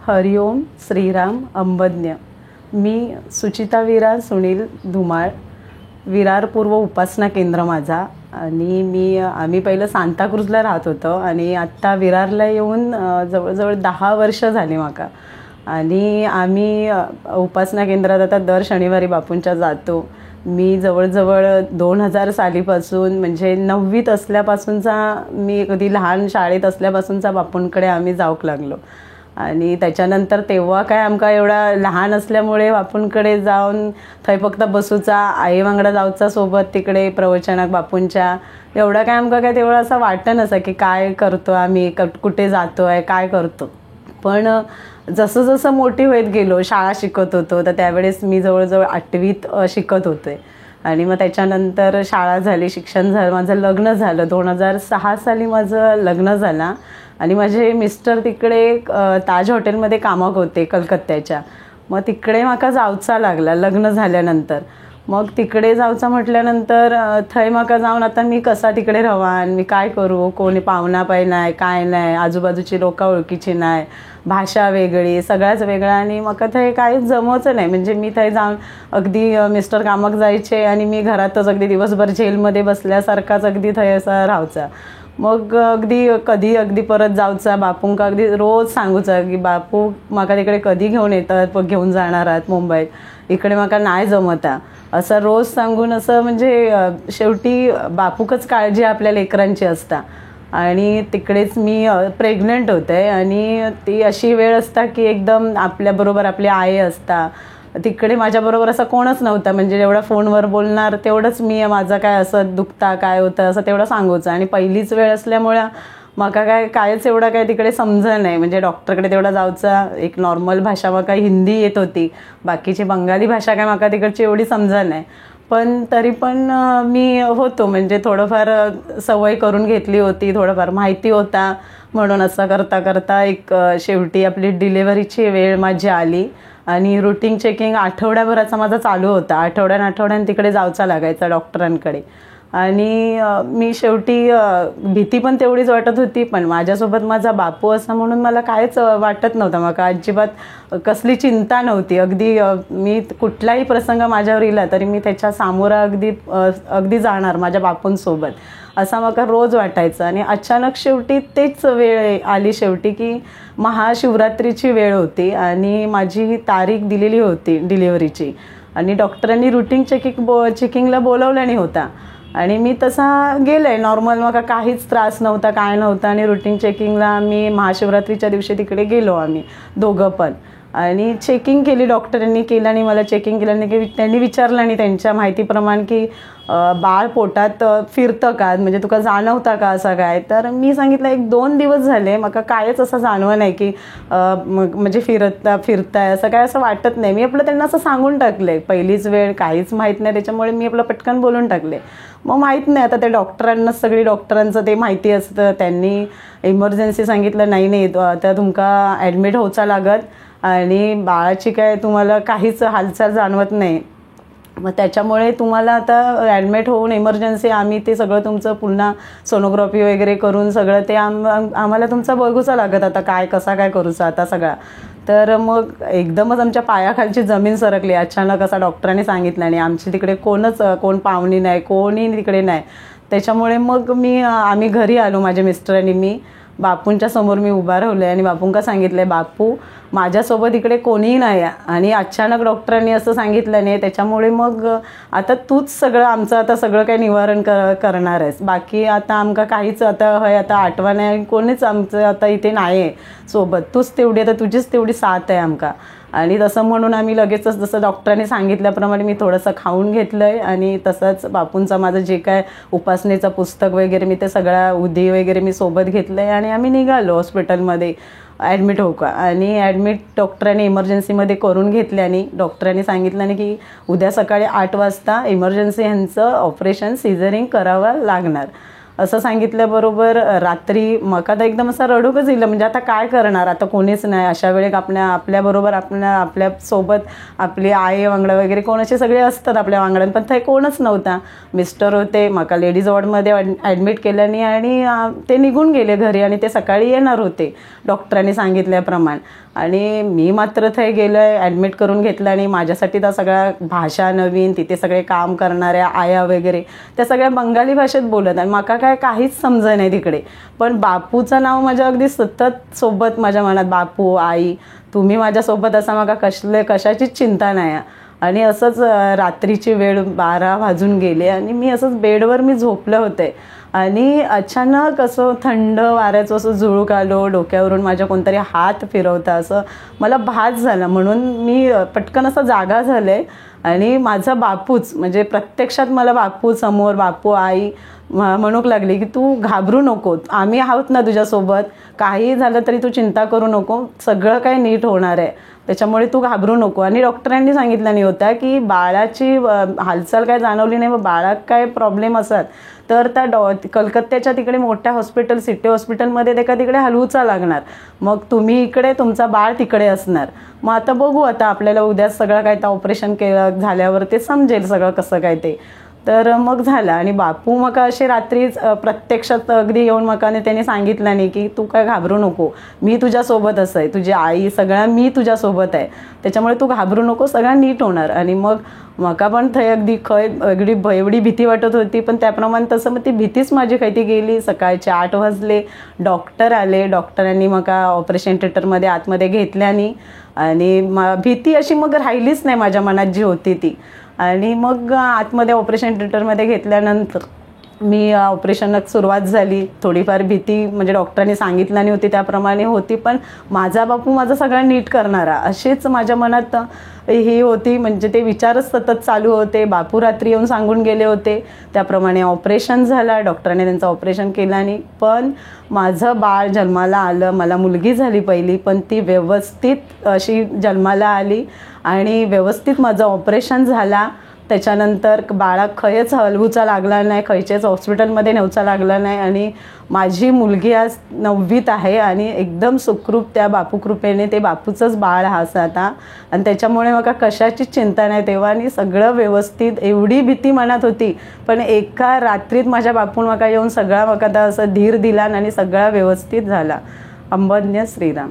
हरिओम श्रीराम अंबज्ञ. मी सुचिता विरार सुनील धुमाळ, विरार पूर्व उपासना केंद्र माझा. आणि आम्ही पहिलं सांताक्रूजला राहत होतो आणि आत्ता विरारला येऊन जवळजवळ 10 वर्ष झाली माका. आणि आम्ही उपासना केंद्रात आता दर शनिवारी बापूंच्या जातो. मी जवळजवळ 2000 सालीपासून म्हणजे 9वीत असल्यापासूनचा, मी कधी लहान शाळेत असल्यापासूनचा बापूंकडे आम्ही जाऊक लागलो. आणि त्याच्यानंतर तेव्हा काय आमका एवढा लहान असल्यामुळे बापूंकडे जाऊन थंय फक्त बसूचा, आई वांगडा जाऊचा सोबत तिकडे प्रवचनाक बापूंच्या. एवढा काय आमका काय तेवढा असं वाटतं नसा की काय करतो आम्ही, कुठे जातो आहे, काय करतो. पण जसं जसं मोठी होत गेलो, शाळा शिकत होतो, तर त्यावेळेस मी जवळजवळ 8वीत शिकत होते. आणि मग त्याच्यानंतर शाळा झाली, शिक्षण झालं, माझं लग्न झालं. 2006 साली माझं लग्न झालं. आणि माझे मिस्टर तिकडे ताज हॉटेलमध्ये कामाक होते कलकत्त्याच्या. मग तिकडे माका जावचा लागला लग्न झाल्यानंतर. मग तिकडे जावचा म्हटल्यानंतर थंय माका जाऊन आता मी कसा तिकडे रवान, मी काय करू, कोणी पाहुणा पाय नाही, काय नाही, आजूबाजूची लोक ओळखीची नाही, भाषा वेगळी, सगळ्याच वेगळा. आणि मग थंय काहीच जमवचं नाही. म्हणजे मी थंय जाऊन अगदी मिस्टर कामाक जायचे आणि मी घरातच अगदी दिवसभर जेलमध्ये बसल्यासारखाच अगदी थंय असा राहायचा. मग अगदी परत जाऊचा. बापूंका अगदी रोज सांगूचा की बापू माका तिकडे कधी घेऊन येतात, घेऊन जाणार आहात मुंबईत, इकडे माका नाही जमता, असं रोज सांगून असं म्हणजे शेवटी बापूकच काळजी आपल्या लेकरांची असता. आणि तिकडेच मी प्रेग्नंट होते आणि ती अशी वेळ असता की एकदम आपल्याबरोबर आपली आई असता. तिकडे माझ्याबरोबर असं कोणच नव्हतं. म्हणजे जेवढा फोनवर बोलणार तेवढंच मी माझं काय असं दुखता काय होतं असं तेवढं सांगूचं. आणि पहिलीच वेळ असल्यामुळं माका कायच एवढं काय तिकडे समजलं नाही. म्हणजे डॉक्टरकडे तेवढा जाऊचा. एक नॉर्मल भाषा माका हिंदी येत होती, बाकीची बंगाली भाषा काय माका तिकडची एवढी समजलं नाही. पण तरी पण मी होतो म्हणजे थोडंफार सवय करून घेतली होती, थोडंफार माहिती होता. म्हणून असं करता करता एक शेवटी आपली डिलेव्हरीची वेळ माझी आली. आणि रुटीन चेकिंग आठवड्याभराचा माझा चालू होता. आठवड्यान तिकडे जाऊचा लागायचा डॉक्टरांकडे. आणि मी शेवटी भीती पण तेवढीच वाटत होती. पण माझ्यासोबत माझा बापू असा म्हणून मला काहीच वाटत नव्हतं. मला अजिबात कसली चिंता नव्हती. अगदी मी कुठलाही प्रसंग माझ्यावर इला तरी मी त्याच्या सामोरा अगदी जाणार माझ्या बापूंसोबत, असा मला रोज वाटायचं. आणि अचानक शेवटी तेच वेळ आली शेवटी की महाशिवरात्रीची वेळ होती आणि माझी तारीख दिलेली होती डिलिव्हरीची. आणि डॉक्टरांनी रुटीन चेकिंगला बोलवलं नाही होता. आणि मी तसा गेले नॉर्मल, मग काहीच त्रास नव्हता, काय नव्हता. आणि रुटीन चेकिंगला मी महाशिवरात्रीच्या दिवशी तिकडे गेलो आम्ही दोघं पण. आणि चेकिंग केली डॉक्टरांनी केलं. आणि मला चेकिंग केल्याने की त्यांनी विचारलं आणि त्यांच्या माहितीप्रमाणे की बाळ पोटात फिरतं का, म्हणजे तुका जाणवता का असं काय. तर मी सांगितलं 1-2 दिवस झाले मला कायच असं जाणवं नाही की म्हणजे फिरताय असं काय, असं वाटत नाही. मी आपलं त्यांना असं सांगून टाकले, पहिलीच वेळ काहीच माहीत नाही त्याच्यामुळे मी आपलं पटकन बोलून टाकले. मग माहीत नाही आता ते डॉक्टरांनाच सगळी डॉक्टरांचं ते माहिती असतं. त्यांनी इमर्जन्सी सांगितलं, नाही आता तुमका ॲडमिट होचा लागत आणि बाळाची काय तुम्हाला काहीच हालचाल जाणवत नाही. मग त्याच्यामुळे तुम्हाला आता ॲडमिट होऊन इमर्जन्सी आम्ही ते सगळं तुमचं पुन्हा सोनोग्राफी वगैरे करून सगळं ते आम्हाला तुमचं बघूचा लागत आता काय कसा काय करूचा आता सगळा. तर मग एकदमच आमच्या पायाखालची जमीन सरकली अचानक असं डॉक्टरांनी सांगितलं. आणि आमची तिकडे कोण पाहुणी नाही, कोणी तिकडे नाही. त्याच्यामुळे मग आम्ही घरी आलो, माझे मिस्टर आणि मी. बापूंच्या समोर मी उभा राहिले आणि बापूंका सांगितलं, बापू माझ्यासोबत इकडे कोणीही नाही आणि अचानक डॉक्टरांनी असं सांगितलं नाही, त्याच्यामुळे मग आता तूच सगळं आमचं आता सगळं काही निवारण करणार आहेस. बाकी आता आमका काहीच आता आठवण नाही, कोणीच आमचं आता इथे नाही आहे सोबत, तूच तेवढी आता तुझीच तेवढी साथ आहे आमका. आणि तसं म्हणून आम्ही लगेचच जसं डॉक्टरांनी सांगितल्याप्रमाणे मी थोडंसं खाऊन घेतलं आहे. आणि तसंच बापूंचं माझं जे काय उपासनेचं पुस्तक वगैरे मी ते सगळ्या उदी वगैरे मी सोबत घेतलं आहे. आणि आम्ही निघालो हॉस्पिटलमध्ये ॲडमिट होऊ का. आणि ॲडमिट डॉक्टरांनी इमर्जन्सीमध्ये करून घेतले. आणि डॉक्टरांनी सांगितलं की उद्या सकाळी 8 वाजता इमर्जन्सी ह्यांचं ऑपरेशन सिझरिंग करावं लागणार असं सांगितल्याबरोबर रात्री म्हाका तर एकदम असं रडूकच येयलं. म्हणजे आता काय करणार, आता कोणीच नाही अशा वेळेक आपल्याबरोबर आपल्यासोबत आपली आई वांगडा वगैरे कोण असे सगळे असतात आपल्या वांगड्यात, पण थंय कोणच नव्हता. मिस्टर होते, म्हाका लेडीज वॉर्डमध्ये ॲडमिट केल्यानी आणि ते निघून गेले घरी आणि ते सकाळी येणार होते डॉक्टरांनी सांगितल्याप्रमाणे. आणि मी मात्र थंय गेलं, ॲडमिट करून घेतलं आणि माझ्यासाठी तर सगळ्या भाषा नवीन, तिथे सगळे काम करणाऱ्या आया वगैरे त्या सगळ्या बंगाली भाषेत बोलत आणि म्हाका काहीच समजत नाही तिकडे. पण बापूचं नाव माझ्या अगदी सतत सोबत माझ्या मनात, बापू आई तुम्ही माझ्यासोबत असा म्हाका कशाचीच चिंता नाही. आणि असंच रात्रीची वेळ 12 वाजून गेले आणि मी असंच बेडवर झोपले होते आणि अचानक असं थंड वाऱ्याचं असं झुळूक आलो डोक्यावरून, माझ्या कोणतरी हात फिरवता असं मला भास झाला. म्हणून मी पटकन असं जागा झाले आणि माझा बापूच, म्हणजे प्रत्यक्षात मला बापू समोर, बापू आई म्हणूक लागली की तू घाबरू नको, आम्ही आहोत ना तुझ्यासोबत, काही झालं तरी तू चिंता करू नको, सगळं काही नीट होणार आहे, त्याच्यामुळे तू घाबरू नको. आणि डॉक्टरांनी सांगितलं नाही होता की बाळाची हालचाल काय जाणवली नाही व बाळात काय प्रॉब्लेम असतात तर त्या कलकत्त्याच्या तिकडे मोठ्या हॉस्पिटल, सिटी हॉस्पिटलमध्ये ते का तिकडे हलवूचा लागणार, मग तुम्ही इकडे, तुमचा बाळ तिकडे असणार. मग आता बघू, आता आपल्याला उद्या सगळं काय तर ऑपरेशन केलं झाल्यावर ते समजेल सगळं कसं काय ते. तर मग झालं आणि बापू मका असे रात्रीच प्रत्यक्षात अगदी येऊन मकाने त्यांनी सांगितलं नाही की तू काय घाबरू नको, मी तुझ्यासोबत असं आहे, तुझी आई सगळ्या मी तुझ्यासोबत आहे, त्याच्यामुळे तू घाबरू नको, सगळं नीट होणार. आणि मग मका पण थंय अगदी एवढी भीती वाटत होती, पण त्याप्रमाणे तसं मग ती भीतीच माझी काही ती गेली. सकाळचे 8 वाजले, डॉक्टर आले, डॉक्टरांनी मका ऑपरेशन थिएटरमध्ये आतमध्ये घेतल्यानी आणि भीती अशी मग राहिलीच नाही माझ्या मनात जी होती ती. आणि मग आतमध्ये ऑपरेशन थिएटरमध्ये घेतल्यानंतर मी ऑपरेशनात सुरुवात झाली. थोडीफार भीती म्हणजे डॉक्टरांनी सांगितलं नाही होती त्याप्रमाणे होती, पण माझा बापू माझं सगळं नीट करणारा अशीच माझ्या मनात ही होती. म्हणजे ते विचारच सतत चालू होते. बापू रात्री येऊन सांगून गेले होते, त्याप्रमाणे ऑपरेशन झाला, डॉक्टरांनी त्यांचं ऑपरेशन केलं आणि पण माझं बाळ जन्माला आलं. मला मुलगी झाली पहिली, पण ती व्यवस्थित अशी जन्माला आली आणि व्यवस्थित माझं ऑपरेशन झाला. त्याच्यानंतर बाळाक खयच हलवूचा लागला नाही, खयचेच हॉस्पिटलमध्ये नेऊचा लागला नाही आणि माझी मुलगी आज 9वीत आहे आणि एकदम सुखरूप त्या बापू कृपेने ते बापूचंच बाळ हा असं आता. आणि त्याच्यामुळे मला कशाचीच चिंता नाही तेव्हा आणि सगळं व्यवस्थित. एवढी भीती मनात होती, पण एका रात्रीत माझ्या बापून मला येऊन सगळा मला असं धीर दिला आणि सगळा व्यवस्थित झाला. अंबज्ञ श्रीराम.